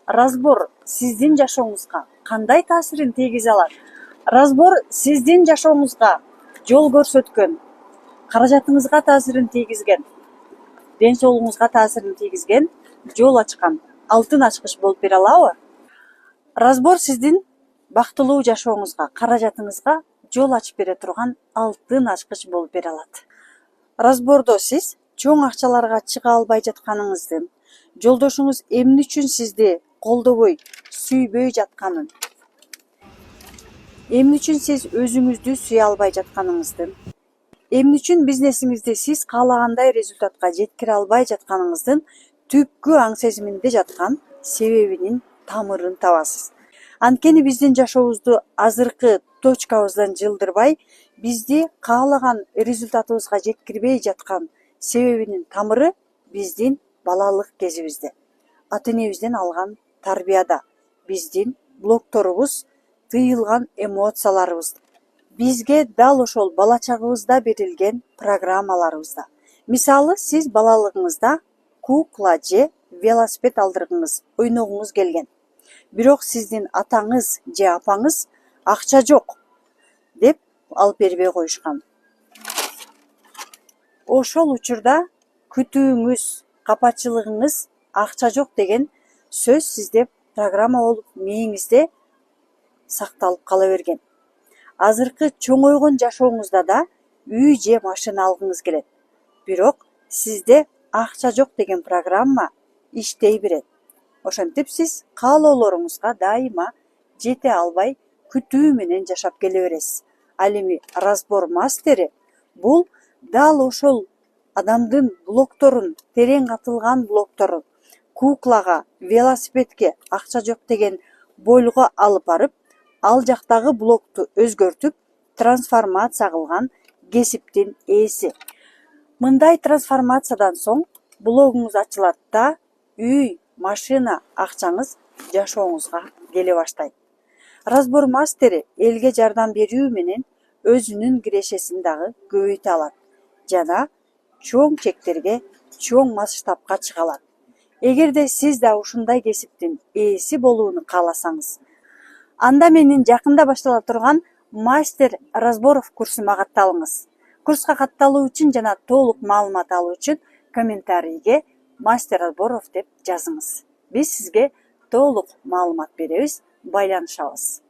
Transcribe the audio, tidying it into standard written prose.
разбор сиздин жашооңузга кандай таасирин тийгизе алат? Разбор сиздин жашооңузга жол көрсөткөн, каражатыңызга таасирин тийгизген, ден соолугуңузга таасирин тийгизген, жол ачкан алтын ачкыч болуп бере алабы? Разбор сиздин бактылуу жашооңузга, каражатыңызга жол ачып бере турган алтын ачкыч болуп бере алат. Разбордо сиз чоң акчаларга чыга албай жатканыңыздын, жолдошуңуз эмне үчүн сизди колдобой, сүйбөй жатканын, эмне үчүн сиз өзүңүздү сүйө албай жатканыңыздын, эмне үчүн бизнесиңизди сиз каалагандай результатка жеткире албай жатканыңыздын түпкү аң сезиминде жаткан себебинин тамырын табасыз. Анткени биздин жашообузду азыркы точкабыздан жылдырбай, бизди каалаган результатыбызга жеткирбей жаткан себебинин тамыры биздин балалык кезибизде, ата энебизден алган тарбияда, биздин блокторубуз, тыйылган эмоцияларыбызда, бизге дал ошол бала чагыбызда берилген программаларыбызда. Мисалы, сиз балалыгыңызда кукла же велосипед алдыргыңыз, ойногуңуз келген. Бирок сиздин атаңыз же апаңыз акча жок деп алып бербей коюшкан. Ошол учурда күтүүңүз, капачылыгыңыз акча жок деген сөз сизде программа болуп мээңизде сакталып кала берген. Азыркы чоңойгон жашооңузда да үй же машина алгыңыз келет. Бирок сизде акча жок деген программа иштей берет. Ошентип сиз каалоолоруңузга дайыма жете албай күтүү менен жашап келе бересиз. Ал эми разбор мастери бул дал ошол адамдын блокторун, терең катылган блокторун куклага, велосипедке акча жок деген бойлго алып барып, ал жактагы блокту өзгөртүп, трансформация кылган кесиптин ээси. Мындай трансформациядан соң блогуңуз ачылат да, үй, машина акчаңыз жашооңузга келе баштайт. Разбор мастери элге жардам берүү менен өзүнүн кирешесин дагы көбөйтө алат жана чоң чектерге, чоң масштабка чыга алат. Эгерде сиз да ушундай кесиптин ээси болууну кааласаңыз, анда менин жакында баштала турган мастер разборов курсума катталыңыз. Курска катталуу үчүн жана толук маалымат алуу үчүн комментарийге мастер разборов деп жазыңыз. Биз сизге толук маалымат беребиз, байланышабыз.